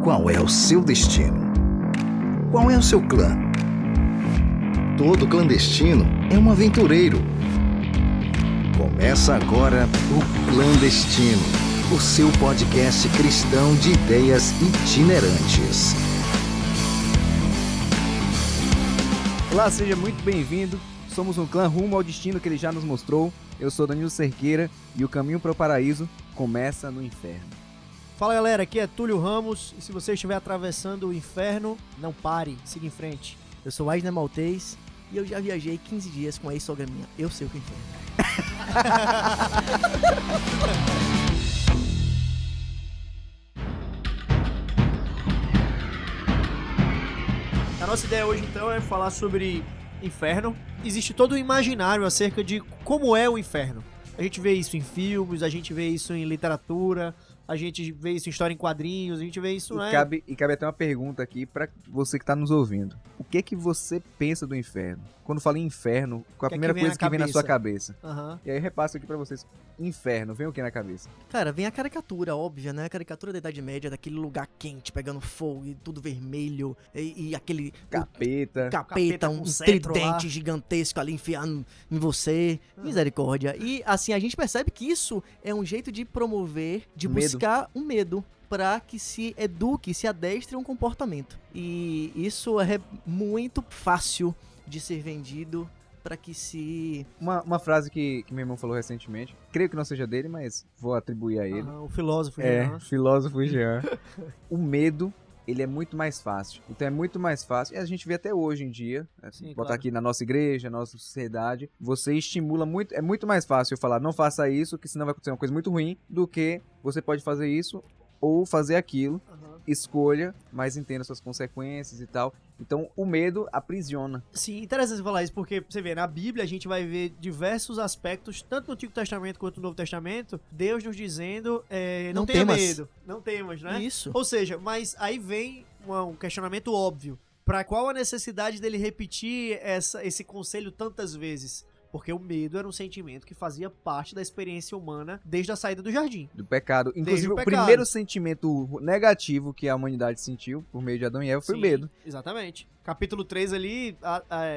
Qual é o seu destino? Qual é o seu clã? Todo clandestino é um aventureiro. Começa agora o Clandestino, o seu podcast cristão de ideias itinerantes. Olá, seja muito bem-vindo. Somos um clã rumo ao destino que ele já nos mostrou. Eu sou Danilo Cerqueira e o caminho para o paraíso começa no inferno. Fala galera, aqui é Túlio Ramos e se você estiver atravessando o inferno, não pare, siga em frente. Eu sou Aisner Maltês e eu já viajei 15 dias com a ex-sogra minha. Eu sei o que é inferno. A nossa ideia hoje então é falar sobre inferno. Existe todo um imaginário acerca de como é o inferno. A gente vê isso em filmes, a gente vê isso em literatura, a gente vê isso em história em quadrinhos, a gente vê isso... E cabe até uma pergunta aqui pra você que tá nos ouvindo. O que que você pensa do inferno? Quando fala em inferno, qual a primeira coisa que vem na sua cabeça? Uhum. E aí eu repasso aqui pra vocês. Inferno, vem o que na cabeça? Cara, vem a caricatura óbvia, né? A caricatura da Idade Média, daquele lugar quente, pegando fogo e tudo vermelho. E aquele... Capeta, um cetro tridente lá. gigantesco ali enfiando em você. Misericórdia. E assim, a gente percebe que isso é um jeito de promover, de buscar um medo para que se eduque, se adestre a um comportamento. E isso é muito fácil de ser vendido para que se... Uma frase que meu irmão falou recentemente, creio que não seja dele, mas vou atribuir a ele. O filósofo. Filósofo Jean. O medo, ele é muito mais fácil. Então é muito mais fácil, e a gente vê até hoje em dia, Sim, botar claro. aqui na nossa igreja, na nossa sociedade, você estimula muito, é muito mais fácil eu falar, não faça isso, que senão vai acontecer uma coisa muito ruim, do que você pode fazer isso ou fazer aquilo. Escolha, mas entenda suas consequências e tal. Então, o medo aprisiona. Sim, interessante você falar isso, porque você vê, na Bíblia a gente vai ver diversos aspectos, tanto no Antigo Testamento quanto no Novo Testamento, Deus nos dizendo, não tenha temas. medo, não temas, né? Isso. Ou seja, mas aí vem um questionamento óbvio. Pra qual a necessidade dele repetir esse conselho tantas vezes? Porque o medo era um sentimento que fazia parte da experiência humana desde a saída do jardim. Do pecado. Inclusive, o o pecado. primeiro sentimento negativo que a humanidade sentiu por meio de Adão e Eva foi o Sim, medo. Exatamente. Capítulo 3 ali,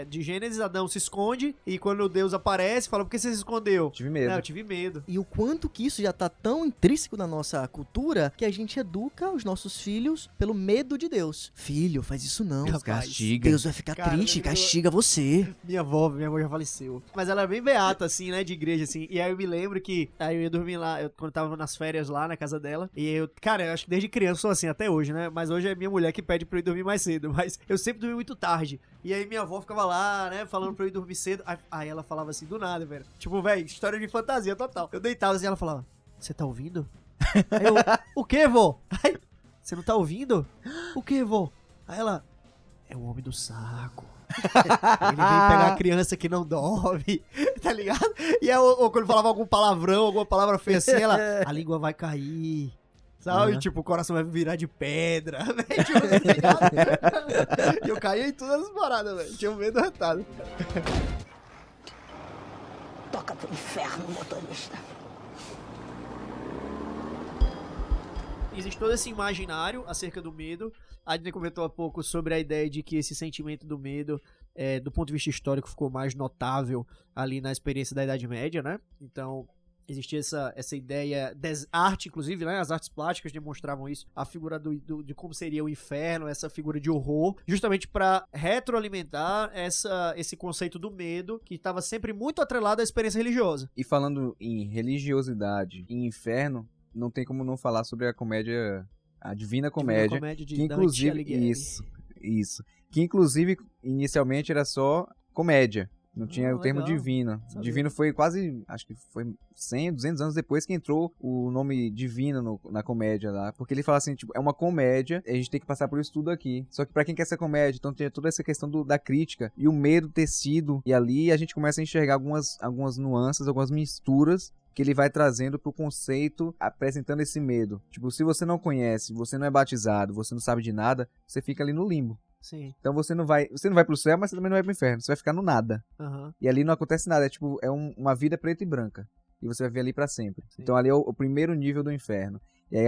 de Gênesis, Adão se esconde e quando Deus aparece, fala, por que você se escondeu? Tive medo. Eu tive medo. E o quanto que isso já tá tão intrínseco na nossa cultura que a gente educa os nossos filhos pelo medo de Deus. Filho, faz isso não. Rapaz, Castiga. Deus vai ficar Cara, triste, eu- castiga você. Minha avó já faleceu. Mas ela é bem beata, assim, né, de igreja, assim. E aí eu me lembro que, aí eu ia dormir lá, quando eu tava nas férias lá na casa dela. E eu acho que desde criança eu sou assim, até hoje, né? Mas hoje é minha mulher que pede pra eu ir dormir mais cedo. Mas eu sempre dormi muito tarde. E aí minha avó ficava lá, né, falando pra eu ir dormir cedo. Aí ela falava assim, do nada, velho. Tipo, velho, história de fantasia total. Eu deitava assim e ela falava, você tá ouvindo? Aí eu, o quê, vô? Aí, você não tá ouvindo? O quê, vô? Aí ela, é o homem do saco. Ele vem pegar a criança que não dorme, tá ligado? E aí, ou quando falava algum palavrão, alguma palavra feia assim, ela, a língua vai cair. Sabe? Uhum. Tipo, o coração vai virar de pedra, velho. Tipo, tá ligado? E eu caía em todas as paradas, velho. Tinha um medo retado. Toca pro inferno, motorista. Existe todo esse imaginário acerca do medo. A Adnê comentou há pouco sobre a ideia de que esse sentimento do medo, do ponto de vista histórico, ficou mais notável ali na experiência da Idade Média, né? Então, existia essa ideia, arte, inclusive, né? As artes plásticas demonstravam isso, a figura de como seria o inferno, essa figura de horror, justamente para retroalimentar esse conceito do medo, que estava sempre muito atrelado à experiência religiosa. E falando em religiosidade e inferno, não tem como não falar sobre a comédia, a Divina Comédia, de que Dante inclusive Alighieri. isso, que inclusive inicialmente era só comédia, não tinha o termo legal. divino. Sabia. Divino foi quase, acho que foi 100, 200 anos depois que entrou o nome divino na comédia lá, porque ele fala assim, tipo, é uma comédia, a gente tem que passar por isso tudo aqui. Só que pra quem quer ser comédia, então tem toda essa questão da crítica e o medo ter sido, e ali a gente começa a enxergar algumas nuances, algumas misturas que ele vai trazendo pro conceito, apresentando esse medo. Tipo, se você não conhece, você não é batizado, você não sabe de nada, você fica ali no limbo. Sim. Então você não vai pro céu, mas você também não vai pro inferno. Você vai ficar no nada. Aham. E ali não acontece nada. É tipo, uma vida preta e branca. E você vai ver ali pra sempre. Sim. Então ali é o primeiro nível do inferno. E aí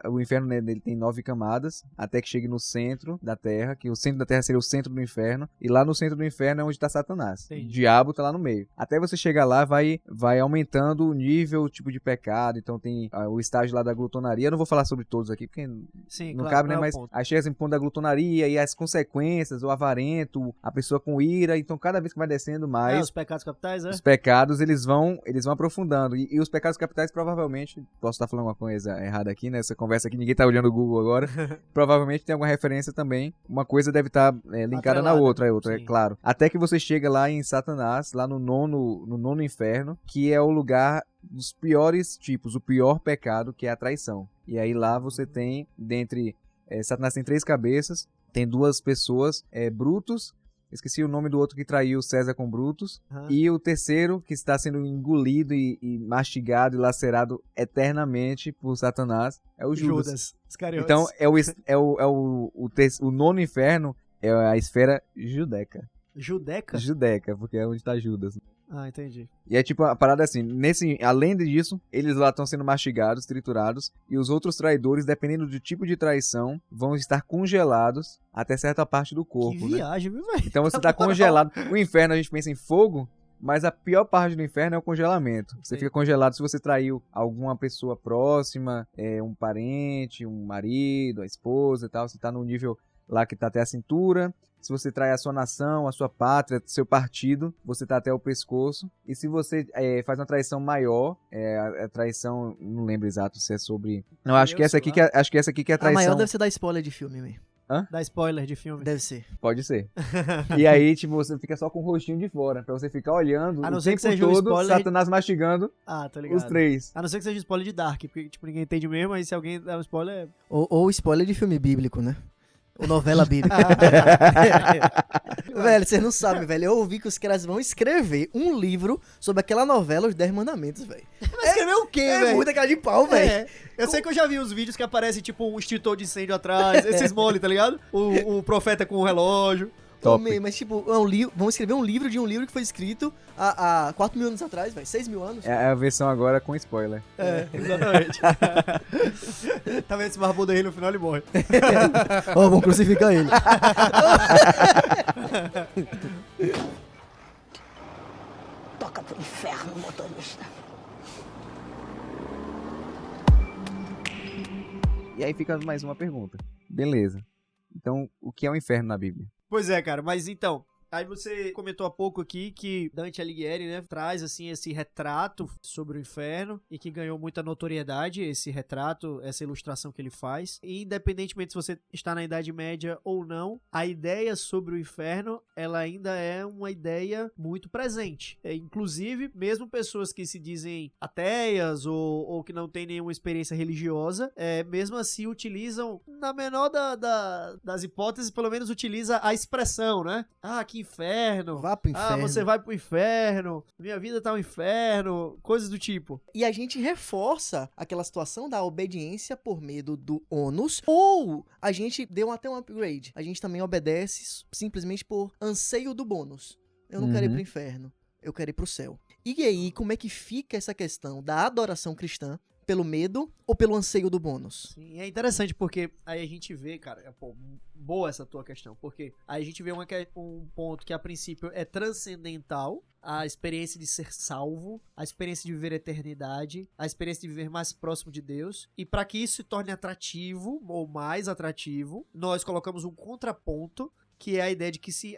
o inferno, né, ele tem 9 camadas, até que chegue no centro da Terra, que o centro da Terra seria o centro do inferno, e lá no centro do inferno é onde tá Satanás. Entendi. O diabo tá lá no meio. Até você chegar lá, vai aumentando o nível, o tipo de pecado, então tem o estágio lá da glutonaria. Eu não vou falar sobre todos aqui, porque Sim, não claro, cabe, né? não é o Mas ponto. aí chega assim, ponto da glutonaria e as consequências, o avarento, a pessoa com ira. Então, cada vez que vai descendo mais, Os pecados capitais, os pecados, eles vão aprofundando. E os pecados capitais, provavelmente, posso estar falando uma coisa errada aqui, nessa conversa aqui, ninguém tá olhando o Google agora. Provavelmente tem alguma referência também. Uma coisa deve estar linkada na Atrelada. outra, é Sim. claro. Até que você chega lá em Satanás, lá no nono inferno, que é o lugar dos piores tipos, o pior pecado, que é a traição. E aí lá você tem, Satanás tem 3 cabeças, tem 2 pessoas, Brutus, esqueci o nome do outro que traiu César com Brutus, e o terceiro que está sendo engolido e mastigado e lacerado eternamente por Satanás é o Judas. Iscariotes. Então o nono inferno é a esfera judeca. Judeca? Porque é onde está Judas. Ah, entendi. E é tipo a parada assim, além disso, eles lá estão sendo mastigados, triturados, e os outros traidores, dependendo do tipo de traição, vão estar congelados até certa parte do corpo, Que né? viagem, viu, velho? Então você tá congelado. O inferno a gente pensa em fogo, mas a pior parte do inferno é o congelamento. Você Sim. fica congelado se você traiu alguma pessoa próxima, um parente, um marido, a esposa e tal, você tá no nível lá que tá até a cintura. Se você trai a sua nação, a sua pátria, seu partido, você tá até o pescoço. E se você faz uma traição maior, a traição, não lembro exato se é sobre... Não, acho que essa aqui que é a A traição. maior deve ser dar spoiler de filme, mesmo. Dá spoiler de filme. Deve ser. Pode ser. E aí, tipo, você fica só com o rostinho de fora, pra você ficar olhando A não o ser tempo que seja um todo, spoiler- Satanás mastigando Ah, tá ligado. os 3. A não ser que seja spoiler de Dark, porque, tipo, ninguém entende mesmo, aí se alguém dá um spoiler... Ou spoiler de filme bíblico, né? Ou novela bíblica. Velho, vocês não sabem, velho. Eu ouvi que os caras vão escrever um livro sobre aquela novela, Os 10 Mandamentos, velho. Mas escreveu o quê, É velho? muita cara de pau, velho. Eu sei que eu já vi uns vídeos que aparece, tipo, um extintor de incêndio atrás, esses mole, tá ligado? O profeta com o relógio. Top. Mas, tipo, é um livro. Vamos escrever um livro de um livro que foi escrito há 4 mil anos atrás, velho. 6 mil anos. É a versão agora com spoiler. Exatamente. Tá vendo esse barbudo aí no final ele morre. Ó, vamos crucificar ele. Toca pro inferno, motorista. E aí fica mais uma pergunta. Beleza. Então, o que é o inferno na Bíblia? Pois é, cara, mas então... Aí você comentou há pouco aqui que Dante Alighieri, né, traz, assim, esse retrato sobre o inferno e que ganhou muita notoriedade, esse retrato, essa ilustração que ele faz. E independentemente se você está na Idade Média ou não, a ideia sobre o inferno, ela ainda é uma ideia muito presente. Inclusive, mesmo pessoas que se dizem ateias ou que não têm nenhuma experiência religiosa, mesmo assim utilizam, na menor das hipóteses, pelo menos utiliza a expressão, né? Ah, que inferno. Vá pro inferno. Ah, você vai pro inferno. Minha vida tá um inferno. Coisas do tipo. E a gente reforça aquela situação da obediência por medo do ônus, ou a gente deu até um upgrade. A gente também obedece simplesmente por anseio do bônus. Eu não quero ir pro inferno, eu quero ir pro céu. E aí, como é que fica essa questão da adoração cristã pelo medo ou pelo anseio do bônus? Sim, é interessante porque aí a gente vê, cara, boa essa tua questão, porque aí a gente vê um ponto que a princípio é transcendental, a experiência de ser salvo, a experiência de viver a eternidade, a experiência de viver mais próximo de Deus, e para que isso se torne atrativo, ou mais atrativo, nós colocamos um contraponto, que é a ideia de que se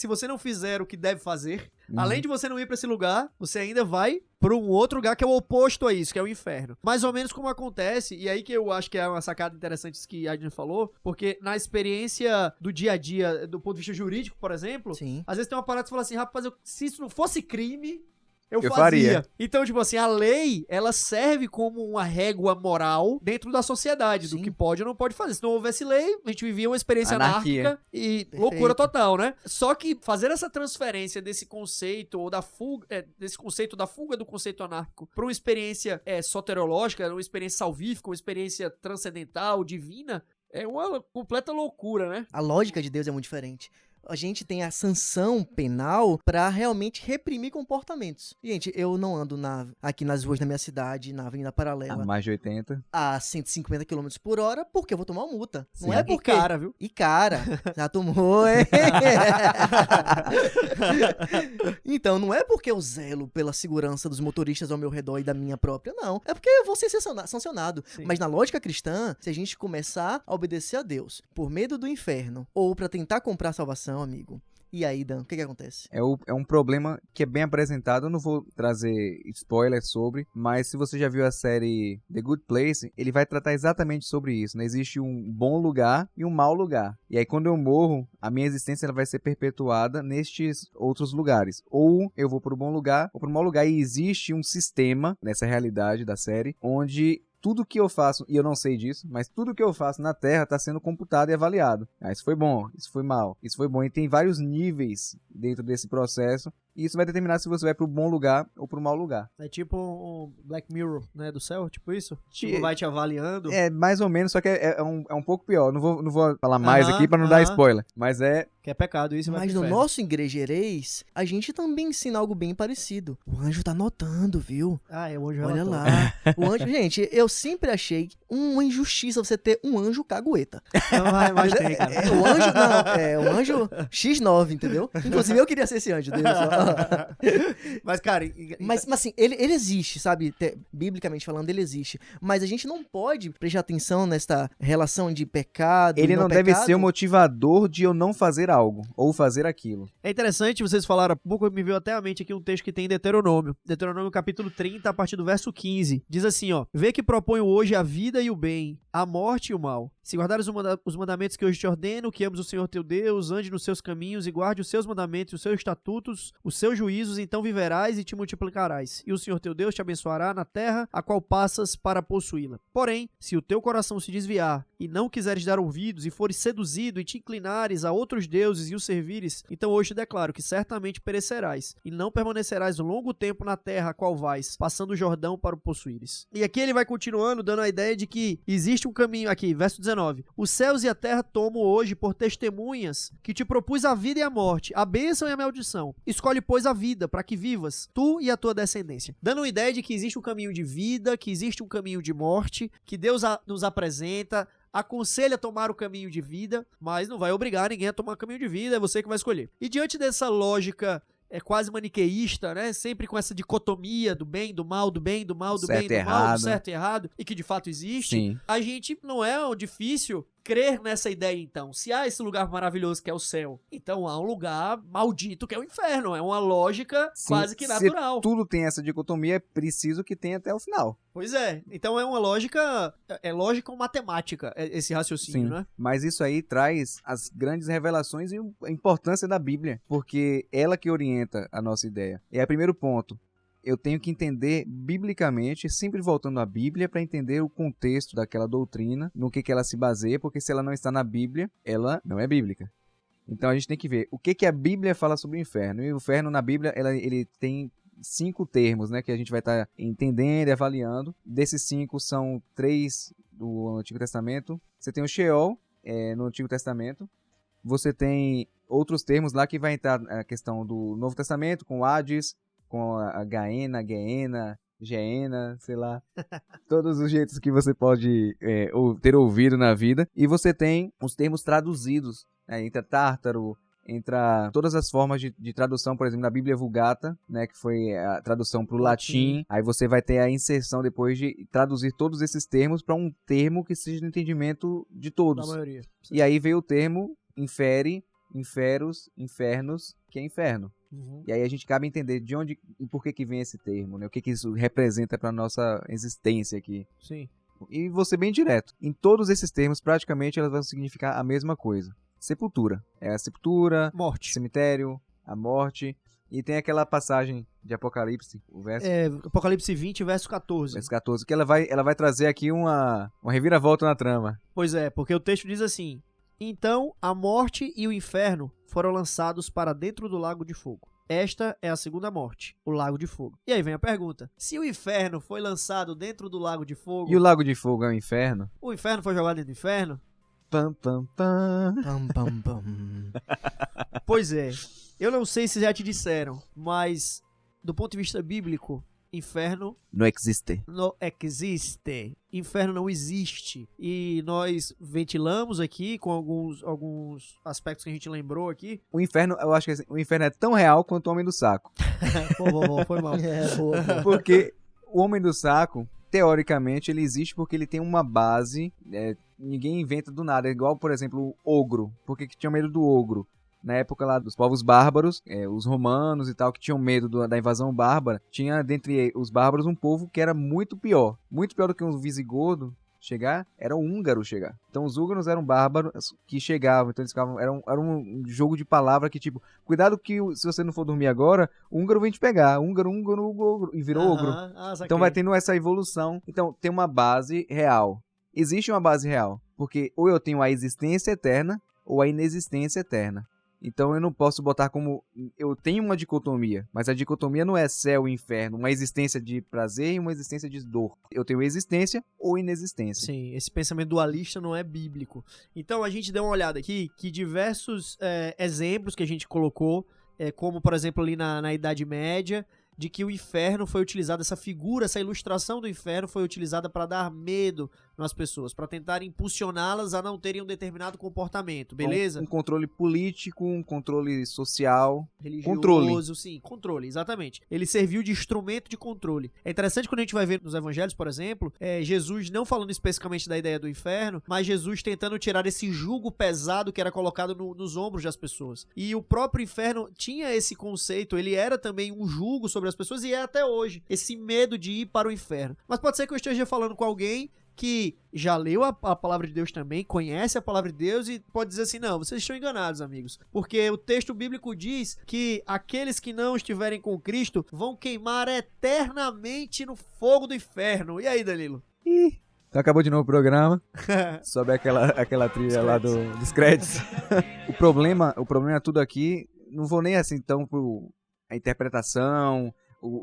você não fizer o que deve fazer, além de você não ir pra esse lugar, você ainda vai pra um outro lugar que é o oposto a isso, que é o inferno. Mais ou menos como acontece, e aí que eu acho que é uma sacada interessante isso que a Adrian falou, porque na experiência do dia a dia, do ponto de vista jurídico, por exemplo, Sim. às vezes tem uma parada que você fala assim, rapaz, se isso não fosse crime... Eu fazia. faria. Então, tipo assim, a lei, ela serve como uma régua moral dentro da sociedade, do Sim. que pode ou não pode fazer. Se não houvesse lei, a gente vivia uma experiência Anarquia. anárquica e Perfeito. loucura total, né? Só que fazer essa transferência desse conceito, ou da fuga, desse conceito da fuga do conceito anárquico para uma experiência soteriológica, uma experiência salvífica, uma experiência transcendental, divina, é uma completa loucura, né? A lógica de Deus é muito diferente. a gente tem a sanção penal pra realmente reprimir comportamentos. Gente, eu não ando aqui nas ruas da minha cidade, na Avenida Paralela, Mais de 80. a 150 km por hora, porque eu vou tomar uma multa. Sim. Não é porque... E cara, viu? E cara, já tomou, hein? Então, não é porque eu zelo pela segurança dos motoristas ao meu redor e da minha própria, não. É porque eu vou ser sancionado. Sim. Mas na lógica cristã, se a gente começar a obedecer a Deus por medo do inferno ou pra tentar comprar salvação, amigo, e aí, Dan, o que acontece? É um problema que é bem apresentado, eu não vou trazer spoilers sobre, mas se você já viu a série The Good Place, ele vai tratar exatamente sobre isso, né? Existe um bom lugar e um mau lugar. E aí quando eu morro, a minha existência ela vai ser perpetuada nestes outros lugares. Ou eu vou para o bom lugar ou para o mau lugar, e existe um sistema nessa realidade da série, onde tudo que eu faço, e eu não sei disso, mas tudo que eu faço na Terra está sendo computado e avaliado. Isso foi bom, isso foi mal, isso foi bom. E tem vários níveis dentro desse processo. E isso vai determinar se você vai pro bom lugar ou pro mau lugar. É tipo um Black Mirror, né, do céu, tipo isso? Tipo, vai te avaliando. É, mais ou menos, só que é um pouco pior. Não vou falar mais aqui pra não dar spoiler. Mas é... Que é pecado, isso vai Mas pro no inferno. nosso Igrejereis, a gente também ensina algo bem parecido. O anjo tá notando, viu? Ah, é o anjo Olha relator. lá. O anjo, gente, eu sempre achei uma injustiça você ter um anjo cagueta. Não, mas tem, cara. O anjo, não, é o anjo X9, entendeu? Inclusive eu queria ser esse anjo dele só. Mas, cara... Mas assim, ele existe, sabe? Biblicamente falando, ele existe. Mas a gente não pode prestar atenção nessa relação de pecado Ele e não deve pecado. ser o motivador de eu não fazer algo, ou fazer aquilo. É interessante, vocês falaram há pouco, me veio até à mente aqui um texto que tem em Deuteronômio. Deuteronômio capítulo 30, a partir do verso 15. Diz assim, ó: Vê que proponho hoje a vida e o bem, a morte e o mal. Se guardares os mandamentos que hoje te ordeno, que ames o Senhor teu Deus, ande nos seus caminhos e guarde os seus mandamentos, os seus estatutos, os seus juízos, então viverás e te multiplicarás. E o Senhor teu Deus te abençoará na terra a qual passas para possuí-la. Porém, se o teu coração se desviar e não quiseres dar ouvidos e fores seduzido e te inclinares a outros deuses e os servires, então hoje te declaro que certamente perecerás e não permanecerás longo tempo na terra a qual vais, passando o Jordão para o possuíres. E aqui ele vai continuando dando a ideia de que existe um caminho aqui, verso 19. Os céus e a terra tomo hoje por testemunhas que te propus a vida e a morte, a bênção e a maldição. Escolhe, pois, a vida, para que vivas, tu e a tua descendência. Dando uma ideia de que existe um caminho de vida, que existe um caminho de morte, que Deus nos apresenta, aconselha a tomar o caminho de vida, mas não vai obrigar ninguém a tomar o caminho de vida, é você que vai escolher. E diante dessa lógica quase maniqueísta, né? Sempre com essa dicotomia do bem, do mal, do bem, do mal, do certo bem, e do mal, do errado. certo e errado, e que de fato existe, Sim. a gente não é difícil crer nessa ideia, então. Se há esse lugar maravilhoso que é o céu, então há um lugar maldito que é o inferno. É uma lógica quase que natural. Se tudo tem essa dicotomia, é preciso que tenha até o final. Pois é. Então é uma lógica, é lógica ou matemática, esse raciocínio, né? Mas isso aí traz as grandes revelações e a importância da Bíblia, porque ela que orienta a nossa ideia. E aí, primeiro ponto, eu tenho que entender biblicamente, sempre voltando à Bíblia, para entender o contexto daquela doutrina, no que ela se baseia, porque se ela não está na Bíblia, ela não é bíblica. Então a gente tem que ver o que a Bíblia fala sobre o inferno. E o inferno na Bíblia, ele tem 5 termos, né, que a gente vai estar entendendo e avaliando. Desses 5 são 3 do Antigo Testamento. Você tem o Sheol no Antigo Testamento. Você tem outros termos lá que vai entrar a questão do Novo Testamento, com Hades, com a Gaena, Geena, Geena, sei lá. Todos os jeitos que você pode ter ouvido na vida. E você tem os termos traduzidos, né, entra Tártaro, entra todas as formas de tradução, por exemplo, na Bíblia Vulgata, né, que foi a tradução para o latim. Aí você vai ter a inserção depois de traduzir todos esses termos para um termo que seja do entendimento de todos. Da maioria. E aí veio o termo infere, inferos, infernos, que é inferno. Uhum. E aí a gente cabe entender de onde e por que vem esse termo, né? O que isso representa para nossa existência aqui. Sim. E vou ser bem direto. Em todos esses termos, praticamente, elas vão significar a mesma coisa. Sepultura. É a sepultura, Morte. cemitério, a morte. E tem aquela passagem de Apocalipse, o verso, Apocalipse 20, verso 14. verso 14, que ela vai trazer aqui uma reviravolta na trama. Pois é, porque o texto diz assim: Então a morte e o inferno foram lançados para dentro do lago de fogo. Esta é a segunda morte, o lago de fogo. E aí vem a pergunta: se o inferno foi lançado dentro do lago de fogo, E o lago de fogo é o inferno? o inferno foi jogado dentro do inferno? Pam, pam, pam. Pam, pam, pam. Pois é. Eu não sei se já te disseram, mas do ponto de vista bíblico, inferno Não existe. não existe. Inferno não existe. E nós ventilamos aqui com alguns aspectos que a gente lembrou aqui. O inferno, eu acho que assim, o inferno é tão real quanto o Homem do Saco. Pô, foi mal. Boa. Porque o Homem do Saco, teoricamente, ele existe porque ele tem uma base. Ninguém inventa do nada. É igual, por exemplo, o ogro. Por que tinha medo do ogro? Na época lá dos povos bárbaros, os romanos e tal, que tinham medo da invasão bárbara, tinha dentre os bárbaros um povo que era muito pior do que um visigodo chegar, era o húngaro chegar. Então os húngaros eram bárbaros que chegavam, então eles ficavam, era um jogo de palavra que tipo, cuidado que se você não for dormir agora, o húngaro vem te pegar, húngaro, e virou ogro. Então vai tendo essa evolução. Então tem uma base real. Existe uma base real, porque ou eu tenho a existência eterna ou a inexistência eterna. Então eu não posso botar como... Eu tenho uma dicotomia, mas a dicotomia não é céu e inferno, uma existência de prazer e uma existência de dor. Eu tenho existência ou inexistência. Sim, esse pensamento dualista não é bíblico. Então a gente deu uma olhada aqui que diversos exemplos que a gente colocou, como por exemplo ali na Idade Média, de que o inferno foi utilizado, essa figura, essa ilustração do inferno foi utilizada para dar medo nas pessoas, para tentar impulsioná-las a não terem um determinado comportamento, beleza? Um controle político, um controle social, religioso, sim, controle, exatamente. Ele serviu de instrumento de controle. É interessante quando a gente vai ver nos evangelhos, por exemplo, Jesus não falando especificamente da ideia do inferno, mas Jesus tentando tirar esse jugo pesado que era colocado nos ombros das pessoas. E o próprio inferno tinha esse conceito, ele era também um jugo sobre as pessoas e é até hoje, esse medo de ir para o inferno. Mas pode ser que eu esteja falando com alguém que já leu a palavra de Deus também, conhece a palavra de Deus e pode dizer assim, não, vocês estão enganados, amigos. Porque o texto bíblico diz que aqueles que não estiverem com Cristo vão queimar eternamente no fogo do inferno. E aí, Danilo? Então acabou de novo o programa. Sobe aquela trilha lá dos créditos. O problema é tudo aqui, não vou nem assim tão pro a interpretação,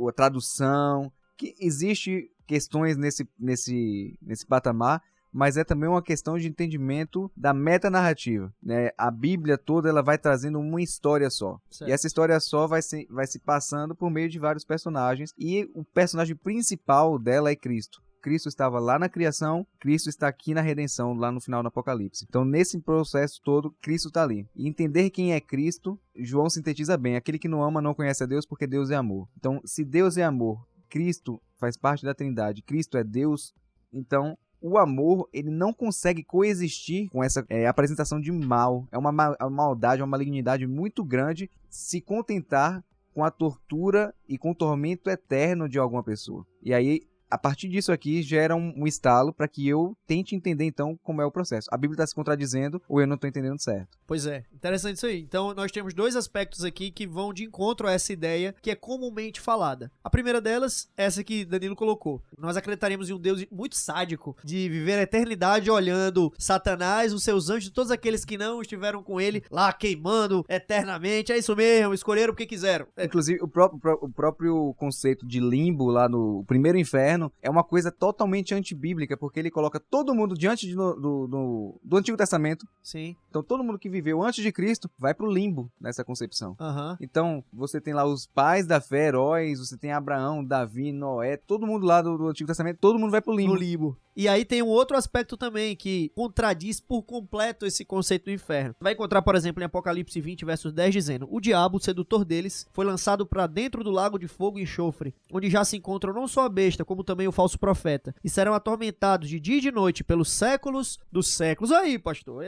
a tradução, que existe questões nesse patamar, mas é também uma questão de entendimento da metanarrativa, né? A Bíblia toda ela vai trazendo uma história só. Certo. E essa história só vai se passando por meio de vários personagens, e o personagem principal dela é Cristo. Cristo estava lá na criação, Cristo está aqui na redenção, lá no final do Apocalipse. Então, nesse processo todo, Cristo está ali. E entender quem é Cristo, João sintetiza bem. Aquele que não ama não conhece a Deus, porque Deus é amor. Então, se Deus é amor, Cristo faz parte da Trindade, Cristo é Deus, então o amor ele não consegue coexistir com essa apresentação de mal. É uma maldade, uma malignidade muito grande se contentar com a tortura e com o tormento eterno de alguma pessoa. E aí, a partir disso aqui, gera um estalo para que eu tente entender, então, como é o processo. A Bíblia está se contradizendo ou eu não estou entendendo certo. Pois é, interessante isso aí. Então, nós temos dois aspectos aqui que vão de encontro a essa ideia que é comumente falada. A primeira delas, essa que Danilo colocou. Nós acreditaremos em um Deus muito sádico, de viver a eternidade olhando Satanás, os seus anjos, todos aqueles que não estiveram com ele lá queimando eternamente. É isso mesmo, escolheram o que quiseram. Inclusive, o próprio conceito de limbo lá no primeiro inferno é uma coisa totalmente antibíblica, porque ele coloca todo mundo diante do Antigo Testamento. Sim. Então todo mundo que viveu antes de Cristo vai pro limbo nessa concepção. Uhum. Então você tem lá os pais da fé, heróis, você tem Abraão, Davi, Noé, todo mundo lá do Antigo Testamento, todo mundo vai pro limbo. No limbo. E aí tem um outro aspecto também que contradiz por completo esse conceito do inferno. Vai encontrar, por exemplo, em Apocalipse 20, versos 10, dizendo: o diabo, o sedutor deles, foi lançado para dentro do lago de fogo e enxofre, onde já se encontram não só a besta, como também o falso profeta, e serão atormentados de dia e de noite pelos séculos dos séculos. Aí, pastor,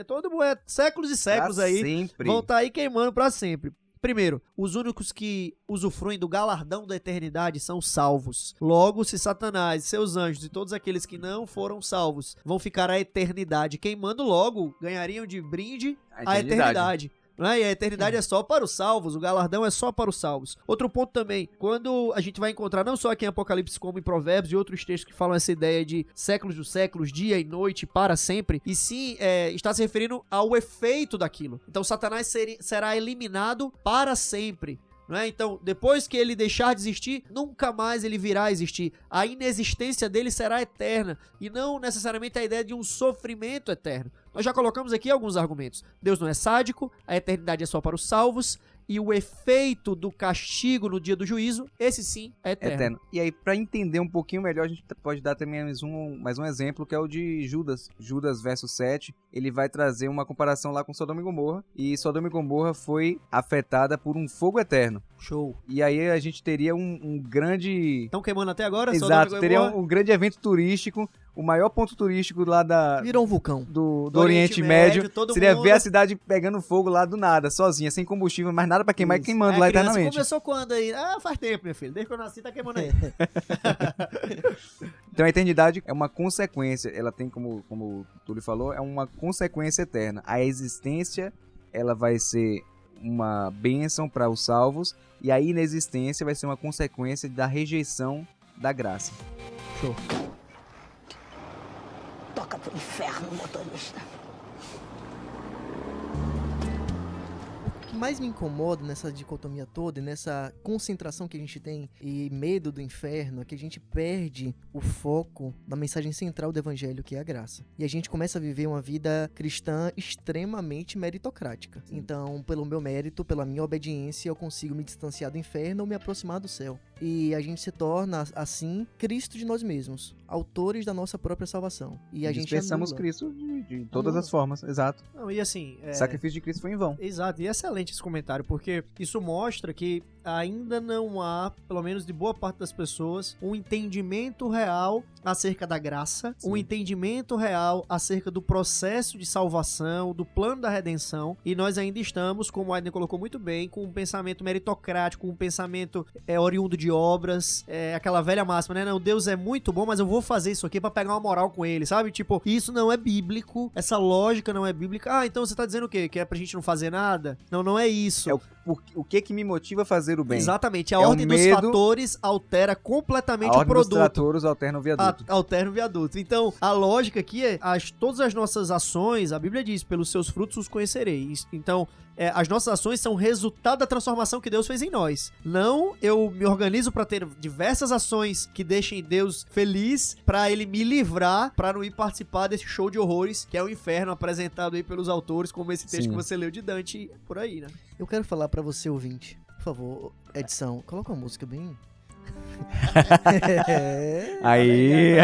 séculos e séculos pra aí, sempre. Vão estar aí queimando para sempre. Primeiro, os únicos que usufruem do galardão da eternidade são salvos. Logo, se Satanás, seus anjos e todos aqueles que não foram salvos vão ficar a eternidade queimando, logo ganhariam de brinde a eternidade. Não é? E a eternidade é só para os salvos, o galardão é só para os salvos. Outro ponto também, quando a gente vai encontrar não só aqui em Apocalipse como em Provérbios e outros textos que falam essa ideia de séculos dos séculos, dia e noite, para sempre, e sim está se referindo ao efeito daquilo. Então Satanás será eliminado para sempre. não é? Então, depois que ele deixar de existir, nunca mais ele virá a existir. A inexistência dele será eterna e não necessariamente a ideia de um sofrimento eterno. Nós já colocamos aqui alguns argumentos. Deus não é sádico, a eternidade é só para os salvos e o efeito do castigo no dia do juízo, esse sim é eterno. E aí, pra entender um pouquinho melhor, a gente pode dar também mais um exemplo, que é o de Judas. Judas verso 7, ele vai trazer uma comparação lá com Sodoma e Gomorra. E Sodoma e Gomorra foi afetada por um fogo eterno. Show. E aí a gente teria um grande... Estão queimando até agora? Exato, teria um grande evento turístico, o maior ponto turístico lá Virou um vulcão. do Oriente Médio. Seria ver a cidade pegando fogo lá do nada, sozinha, sem combustível, mas nada pra queimar e queimando lá eternamente. Começou quando aí? Ah, faz tempo, meu filho. Desde que eu nasci tá queimando aí. Então a eternidade é uma consequência, ela tem, como o Túlio falou, é uma consequência eterna. A existência, ela vai ser uma bênção para os salvos, e a inexistência vai ser uma consequência da rejeição da graça. Show. Toca pro inferno, motorista. O que mais me incomoda nessa dicotomia toda, e nessa concentração que a gente tem e medo do inferno, é que a gente perde o foco da mensagem central do evangelho, que é a graça. E a gente começa a viver uma vida cristã extremamente meritocrática. Então, pelo meu mérito, pela minha obediência, eu consigo me distanciar do inferno ou me aproximar do céu. E a gente se torna, assim, Cristo de nós mesmos, autores da nossa própria salvação. E a gente dispensamos anula. Cristo de todas as formas, exato. Não, e assim... O sacrifício de Cristo foi em vão. Exato, e excelente esse comentário, porque isso mostra que ainda não há, pelo menos de boa parte das pessoas, um entendimento real acerca da graça, um entendimento real acerca do processo de salvação, do plano da redenção, e nós ainda estamos, como o Aiden colocou muito bem, com um pensamento meritocrático, um pensamento oriundo de obras, aquela velha máxima, né? Não, Deus é muito bom, mas eu vou fazer isso aqui pra pegar uma moral com ele, sabe? Tipo, isso não é bíblico, essa lógica não é bíblica. Ah, então você tá dizendo o quê? Que é pra gente não fazer nada? Não é isso. É o que me motiva a fazer o bem. Exatamente, a ordem dos fatores altera completamente o produto. A ordem dos tratores alterna o viaduto. Alterna o viaduto. Então, a lógica aqui é, todas as nossas ações, a Bíblia diz, pelos seus frutos os conhecereis. Então, as nossas ações são resultado da transformação que Deus fez em nós. Não, eu me organizo para ter diversas ações que deixem Deus feliz, para ele me livrar, para não ir participar desse show de horrores que é o inferno apresentado aí pelos autores, como esse texto que você leu de Dante, por aí, né? Eu quero falar para você, ouvinte, por favor, edição, coloca uma música bem... Aí.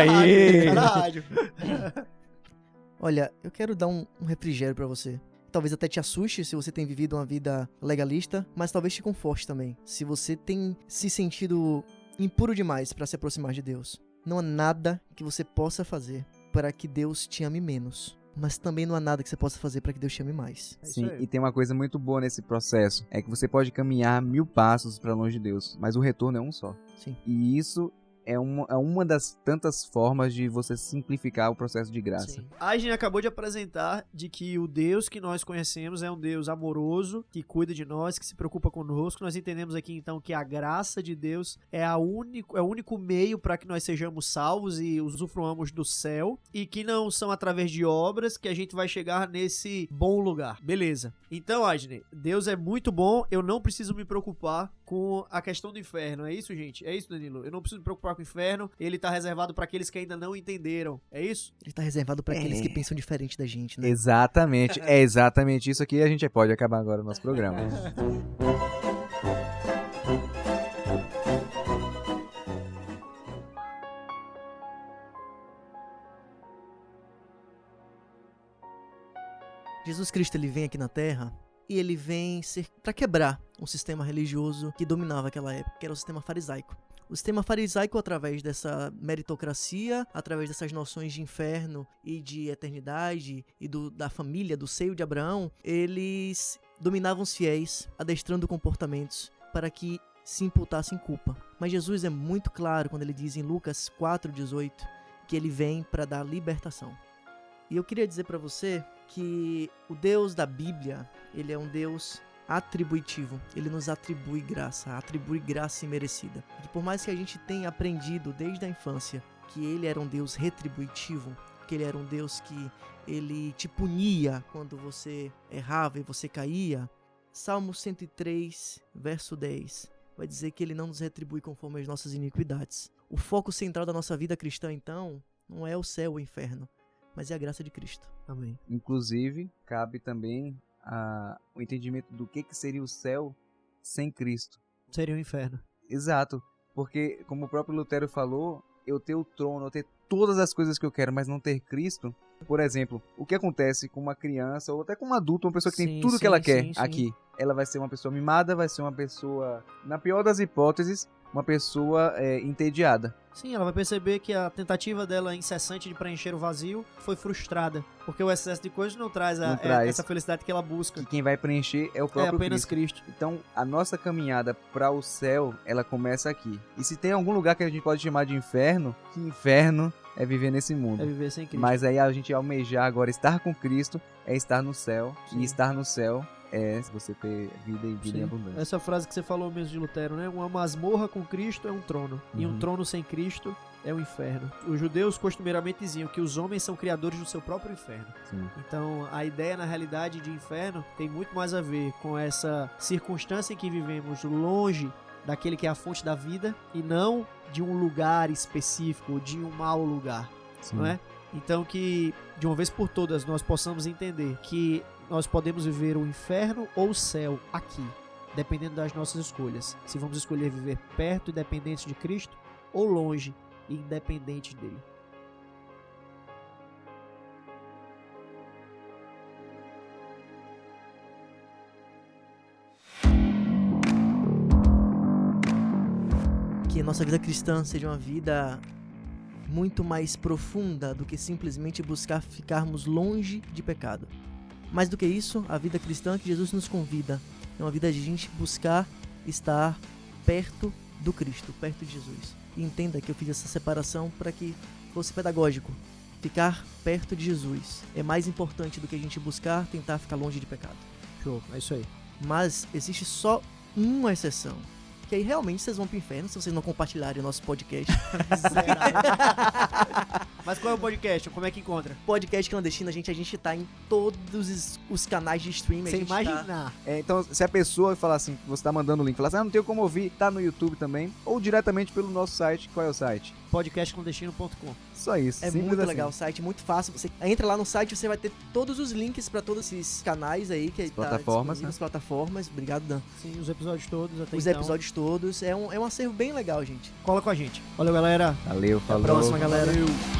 Olha, eu quero dar um refrigério pra você. Talvez até te assuste se você tem vivido uma vida legalista, mas talvez te conforte também, se você tem se sentido impuro demais pra se aproximar de Deus. Não há nada que você possa fazer para que Deus te ame menos. Mas também não há nada que você possa fazer para que Deus te ame mais. Sim, e tem uma coisa muito boa nesse processo, é que você pode caminhar 1000 passos para longe de Deus, mas o retorno é um só. Sim. E isso é uma das tantas formas de você simplificar o processo de graça. Sim. A gente acabou de apresentar de que o Deus que nós conhecemos é um Deus amoroso, que cuida de nós, que se preocupa conosco. Nós entendemos aqui então que a graça de Deus é o único meio para que nós sejamos salvos e usufruamos do céu, e que não são através de obras que a gente vai chegar nesse bom lugar. Beleza. Então, Adney, Deus é muito bom, eu não preciso me preocupar com a questão do inferno. É isso, gente? É isso, Danilo? Eu não preciso me preocupar com o inferno, ele tá reservado para aqueles que ainda não entenderam. É isso? Ele tá reservado para aqueles que pensam diferente da gente, né? Exatamente. É exatamente isso aqui. A gente pode acabar agora o nosso programa. Jesus Cristo, ele vem aqui na Terra e ele vem para quebrar um sistema religioso que dominava aquela época, que era o sistema farisaico. O sistema farisaico, através dessa meritocracia, através dessas noções de inferno e de eternidade e da família, do seio de Abraão, eles dominavam os fiéis, adestrando comportamentos para que se imputassem culpa. Mas Jesus é muito claro quando ele diz em Lucas 4,18 que ele vem para dar libertação. E eu queria dizer para você que o Deus da Bíblia, ele é um Deus atributivo, ele nos atribui graça imerecida. E por mais que a gente tenha aprendido desde a infância que ele era um Deus retributivo, que ele era um Deus que ele te punia quando você errava e você caía, Salmo 103, verso 10, vai dizer que ele não nos retribui conforme as nossas iniquidades. O foco central da nossa vida cristã, então, não é o céu ou o inferno, mas é a graça de Cristo. Amém. Inclusive, cabe também o entendimento do que seria o céu sem Cristo. Seria um inferno. Exato, porque como o próprio Lutero falou, eu ter o trono, eu ter todas as coisas que eu quero, mas não ter Cristo. Por exemplo, o que acontece com uma criança ou até com um adulto, uma pessoa que tem tudo que ela quer aqui? Ela vai ser uma pessoa mimada, vai ser uma pessoa, na pior das hipóteses, uma pessoa entediada. Sim, ela vai perceber que a tentativa dela incessante de preencher o vazio foi frustrada, porque o excesso de coisas não traz essa felicidade que ela busca. Que quem vai preencher é o próprio apenas Cristo. Então, a nossa caminhada para o céu, ela começa aqui. E se tem algum lugar que a gente pode chamar de inferno, que inferno é viver nesse mundo. É viver sem Cristo. Mas aí a gente almejar agora estar com Cristo é estar no céu. Sim. E estar no céu é você ter vida e vida em abundância. Essa frase que você falou mesmo de Lutero, né? Uma masmorra com Cristo é um trono. E um trono sem Cristo é um inferno. Os judeus costumeiramente diziam que os homens são criadores do seu próprio inferno. Sim. Então, a ideia, na realidade, de inferno tem muito mais a ver com essa circunstância em que vivemos longe daquele que é a fonte da vida e não de um lugar específico, de um mau lugar, não é? Então, que de uma vez por todas nós possamos entender que nós podemos viver o inferno ou o céu aqui, dependendo das nossas escolhas. Se vamos escolher viver perto e dependentes de Cristo ou longe e independentes dele. Que a nossa vida cristã seja uma vida muito mais profunda do que simplesmente buscar ficarmos longe de pecado. Mais do que isso, a vida cristã que Jesus nos convida é uma vida de gente buscar estar perto do Cristo, perto de Jesus. E entenda que eu fiz essa separação para que fosse pedagógico. Ficar perto de Jesus é mais importante do que a gente buscar tentar ficar longe de pecado. Show, é isso aí. Mas existe só uma exceção. Que aí realmente vocês vão pro inferno se vocês não compartilharem o nosso podcast. Mas qual é o podcast? Como é que encontra? Podcast clandestino, a gente tá em todos os canais de streaming. Sem imaginar. Então, se a pessoa falar assim, você tá mandando o link, falar assim, não tenho como ouvir, tá no YouTube também, ou diretamente pelo nosso site. Qual é o site? Podcastclandestino.com. Só isso. É simples muito assim. legal o site, muito fácil. Você entra lá no site, você vai ter todos os links pra todos esses canais aí que plataformas, as plataformas. Obrigado, Dan. Sim, os episódios todos até Os então. episódios todos. É um acervo bem legal, gente. Cola com a gente. Valeu, galera. Valeu, falou. Até a próxima, galera. Valeu.